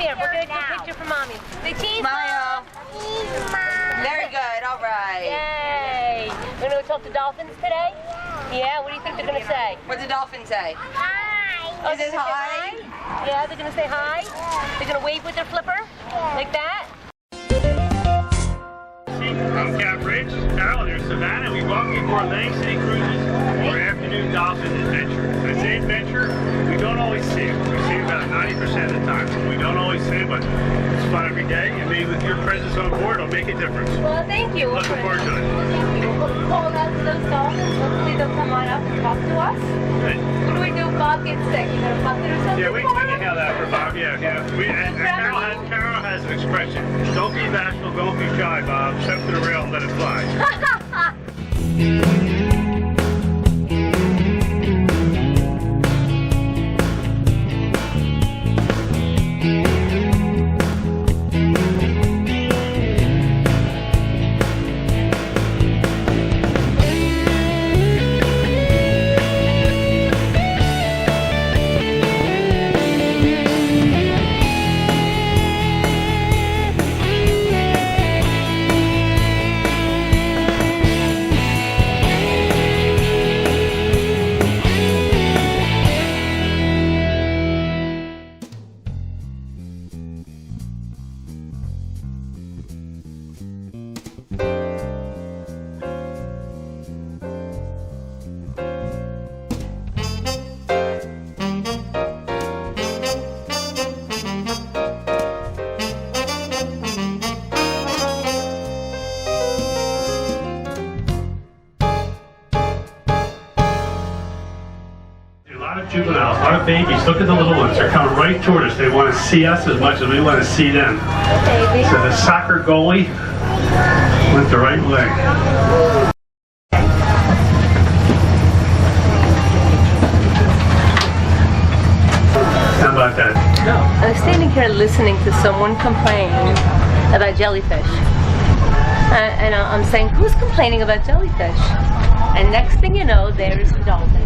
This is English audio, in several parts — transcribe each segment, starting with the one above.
here. We're going to take a picture for Mommy. Say cheese, Smile. Cheese, Mom. Very good. All right. Yay. We're going to talk to dolphins today? Yeah. What do you think they're going to say? What did the dolphin say? Hi. Oh, Is it hi? Yeah, they're going to say hi? Yeah. They're going to wave with their flipper? Yeah. Like that? I'm Cap Rich, Carol, there's Savannah. We welcome you for Lake City Cruises for afternoon dolphin adventure. I say adventure, we don't always see it. We see it about 90% of the time. So we don't always see it, but it's fun every day. And maybe with your presence on board, it'll make a difference. Well, thank you. Looking forward to it. We'll call out to those dolphins. Hopefully they'll come on up and talk to us. Right. What do we do if Bob gets sick? You gonna bucket or something? Yeah, we can handle that for Bob. Yeah. And Carol has an expression. Don't be bashful, don't be shy, Bob. Step to the rail and let it fly. Juveniles, a lot of babies. Look at the little ones. They're coming right toward us. They want to see us as much as we want to see them. So the soccer goalie went the right way. How about that? I was standing here listening to someone complain about jellyfish. And I'm saying, who's complaining about jellyfish? And next thing you know, there's the dolphins.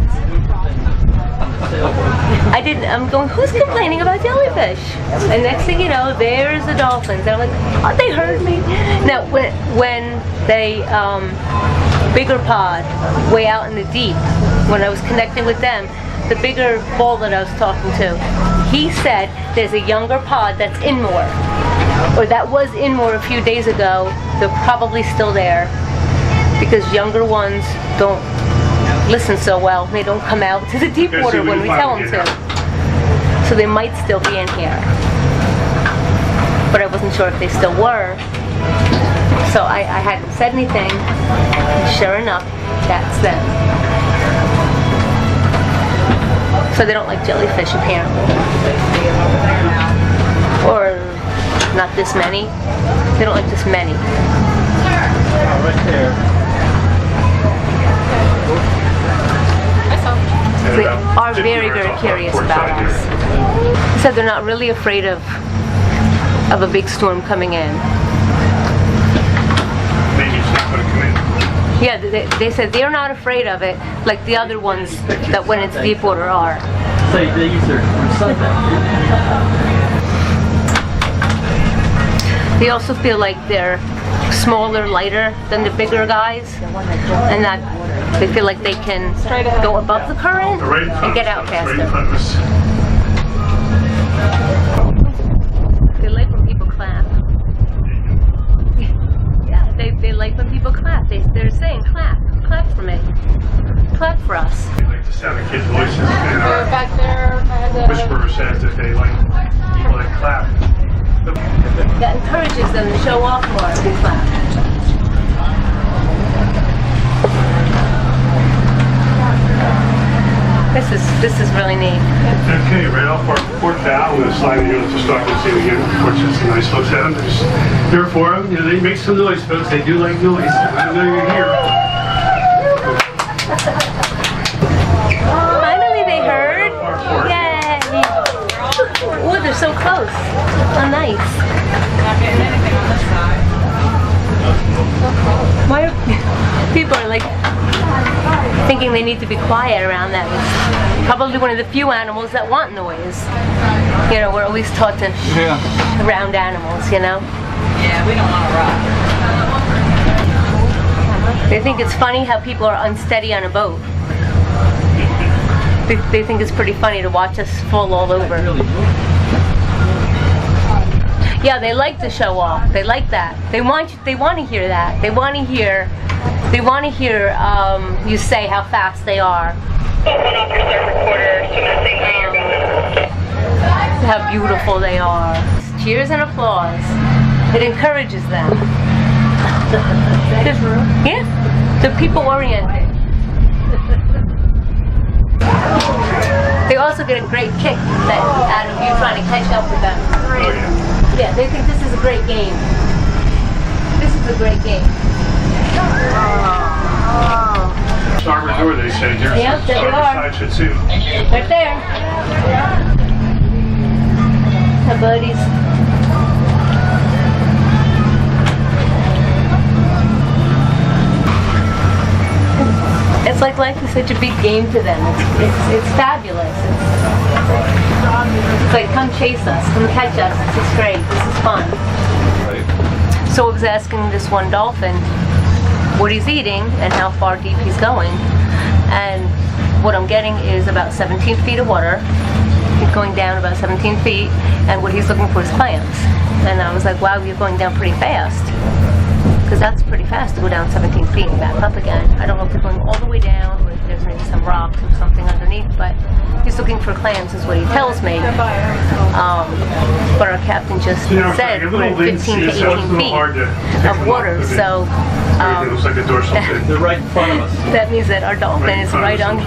I'm going, who's complaining about jellyfish? And next thing you know, there's the dolphins. And I'm like, oh, they heard me. Now, when they, bigger pod, way out in the deep, when I was connecting with them, the bigger bull that I was talking to, he said there's a younger pod that's in more. Or that was in more a few days ago. They're probably still there because younger ones don't listen so well. They don't come out to the deep water when we tell them to. So they might still be in here. But I wasn't sure if they still were. So I hadn't said anything. And sure enough, that's them. So they don't like jellyfish apparently. Or not this many. They don't like this many. Right there. They are very, very curious about us. They said they're not really afraid of a big storm coming in. Maybe it's not going to come in. Yeah, they said they're not afraid of it like the other ones that went into deep water are. So they use their sunbathing. They also feel like they're smaller, lighter than the bigger guys, and that they feel like they can go above the current and get out faster. They like when people clap. Yeah, they like when people clap. They're saying clap, clap for me, clap for us. They like to sound the kids' voices, and our whisperer says that they like people that clap. That encourages them to show off more and clap. This is really neat. Okay, right off our port bow, I'm going to slide you to start to see again. Unfortunately, some nice looks at them. Here for them. You know, they make some noise, folks. They do like noise. I know you're here. Finally, they heard. Yay! Oh, they're so close. Oh, nice. Why are people are like thinking they need to be quiet around them? It's probably one of the few animals that want noise. You know, we're always taught to around animals, you know? Yeah, we don't want to rock. They think it's funny how people are unsteady on a boat. They think it's pretty funny to watch us fall all over. Yeah, they like to show off. They like that. They want to hear that. They want to hear you say how fast they are. How beautiful they are. Cheers and applause. It encourages them. Yeah, they're people oriented. They also get a great kick out of you trying to catch up with them. Yeah, they think this is a great game. This is a great game. Starboard door, they say. Here's Yep, there they starboard side too. Right there. Hi, buddies. It's like life is such a big game to them. It's fabulous. It's like, come chase us, come catch us. This is great. This is fun. So I was asking this one dolphin what he's eating and how far deep he's going. And what I'm getting is about 17 feet of water. He's going down about 17 feet, and what he's looking for is clams. And I was like, wow, you're going down pretty fast. Because that's pretty fast to go down 17 feet and back up again. I don't know if you're going all the way down or if there's maybe some rocks or something underneath, but he's looking for clams is what he tells me. But our captain just said we're at 15 to 18 feet of water, so it looks like a dorsal fin. They're right in front of us. that means that our dolphin is right on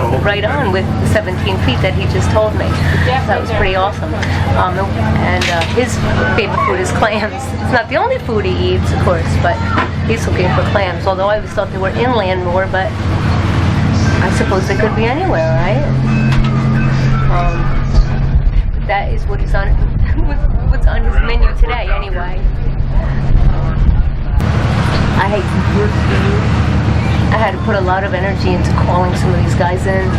with the 17 feet that he just told me. That was pretty awesome. And his favorite food is clams. It's not the only food he eats, of course, but he's looking for clams. Although I always thought they were inland more, but I suppose they could be anywhere, right? That is what he's on. What's on his menu today, anyway. I had to put a lot of energy into calling some of these guys in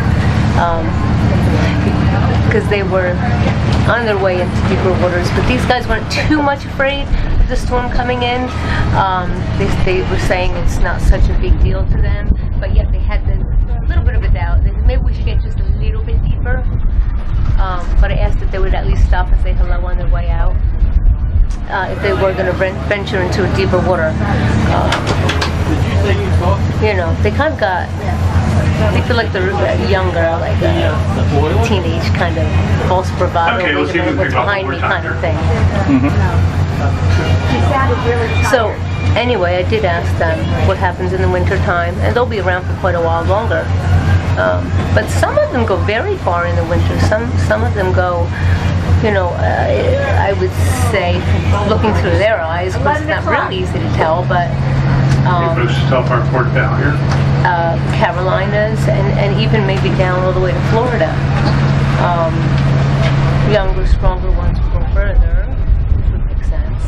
because they were on their way into deeper waters. But these guys weren't too much afraid of the storm coming in. They were saying it's not such a big deal to them, but yet they had a little bit of a doubt. They said, maybe we should get just a little bit deeper. But I asked if they would at least stop and say hello on their way out. If they were going to venture into a deeper water. You know, they kind of got, they feel like they're younger, like a teenage kind of false bravado, Okay, wait a minute, what's behind me kind of thing. So, anyway, I did ask them what happens in the winter time, and they'll be around for quite a while longer. But some of them go very far in the winter. Some of them go, you know, I would say, looking through their eyes, because it's not really easy to tell, but How far forward down here? Carolinas, and even maybe down all the way to Florida. Younger, stronger ones will go further, which would make sense.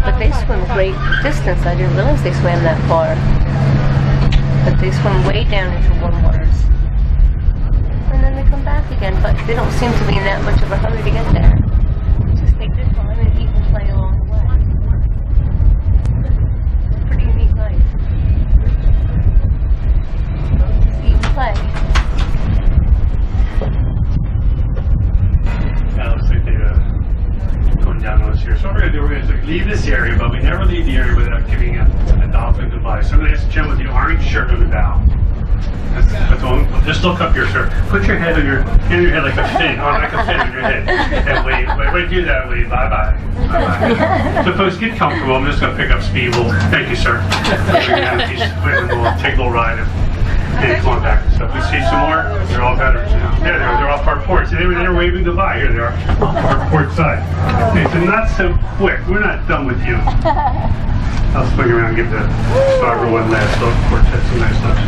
But they swim great distance. I didn't realize they swam that far. But they swim way down into warm waters. And then they come back again, but they don't seem to be in that much of a hurry to get there. Just take their time and eat and play along the way. Pretty neat life. Just eat and play. That looks like they're going down on us here. So what we're going to do, we're going to leave this area, but we never leave the area without giving a dolphin goodbye. So I'm going to ask the gentleman with the orange shirt on the bow. That's all. Just look up here, sir. Put your head on your head like a fin, like a fin on your head, and wave. Wait, do that. Wave. Bye bye. Bye bye. So folks, get comfortable. I'm just going to pick up speed. Thank you, sir. We'll take a little ride and come on back and stuff. We see some more. They're all veterans now. Yeah, they're off our port. See, they're waving goodbye. Here they are, off our port side. Okay, so not so quick. We're not done with you. I'll swing around and give the starboard one last look. Port's had some nice looks.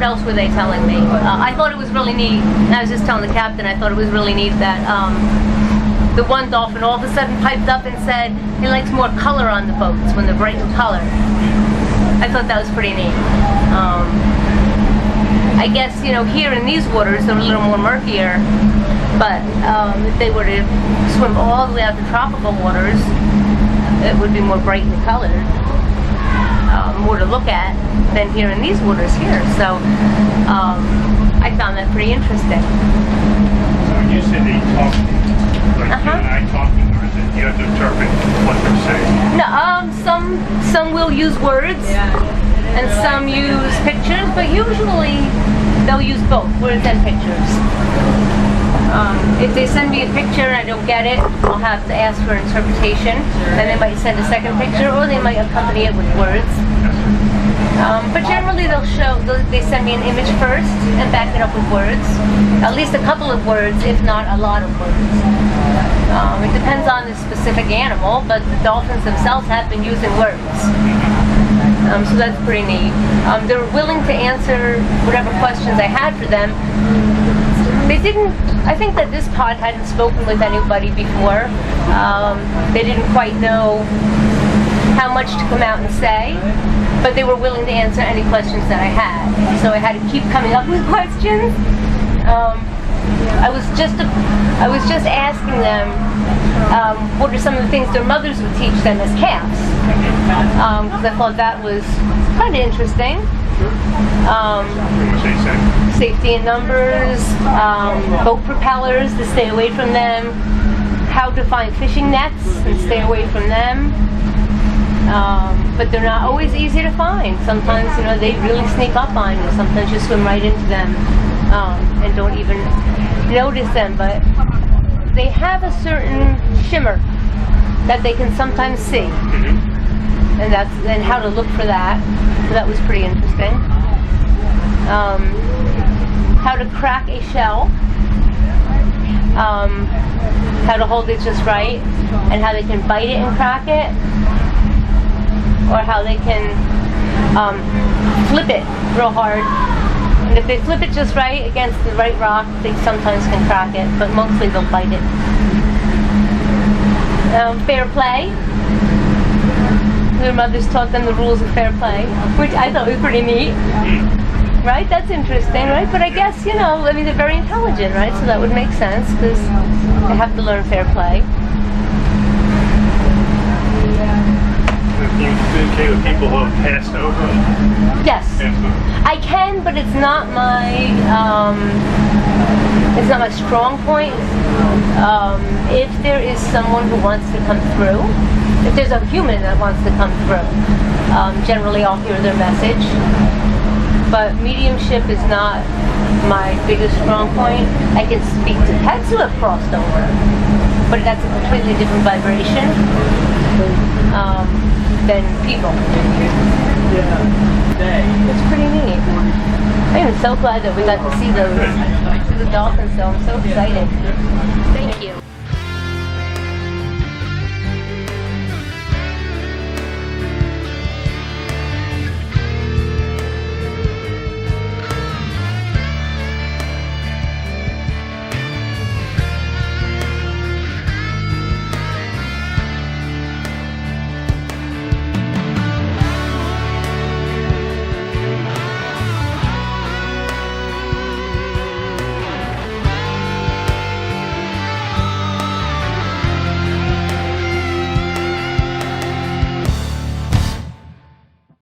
what else were they telling me? I thought it was really neat. I was just telling the captain, I thought it was really neat that the one dolphin all of a sudden piped up and said he likes more color on the boats when they're bright in color. I thought that was pretty neat. I guess, you know, here in these waters they're a little more murkier, but if they were to swim all the way out to tropical waters, it would be more brightly colored, more to look at than here in these waters here. So I found that pretty interesting. So when you say they talk, like you and I talking, or is it you have to interpret what they're saying? No, some will use words, and some use pictures, but usually they'll use both, words and pictures. If they send me a picture and I don't get it, I'll have to ask for interpretation, and they might send a second picture, or they might accompany it with words. But generally they send me an image first and back it up with words. At least a couple of words, if not a lot of words. It depends on the specific animal, but the dolphins themselves have been using words. So that's pretty neat. They're willing to answer whatever questions I had for them. They didn't, I think that this pod hadn't spoken with anybody before. They didn't quite know how much to come out and say, but they were willing to answer any questions that I had. So I had to keep coming up with questions. I was just asking them what are some of the things their mothers would teach them as calves, because I thought that was kind of interesting. Safety in numbers, boat propellers, to stay away from them, how to find fishing nets and stay away from them. But they're not always easy to find. Sometimes, you know, they really sneak up on you. Sometimes you swim right into them and don't even notice them. But they have a certain shimmer that they can sometimes see, and how to look for that. So that was pretty interesting. How to crack a shell, how to hold it just right, and how they can bite it and crack it, or how they can flip it real hard. And if they flip it just right against the right rock, they sometimes can crack it, but mostly they'll bite it. Fair play. Their mothers taught them the rules of fair play, which I thought was pretty neat. Right? That's interesting, right? But I guess, you know, I mean, they're very intelligent, right? So that would make sense, because they have to learn fair play. Can you communicate with people who have passed over? Yes, I can, but it's not my strong point. If there is someone who wants to come through, if there's a human that wants to come through, generally I'll hear their message. But mediumship is not my biggest strong point. I can speak to pets who have crossed over, but that's a completely different vibration than people. It's pretty neat. I am so glad that we got to see the dolphins, so I'm so excited. Thank you.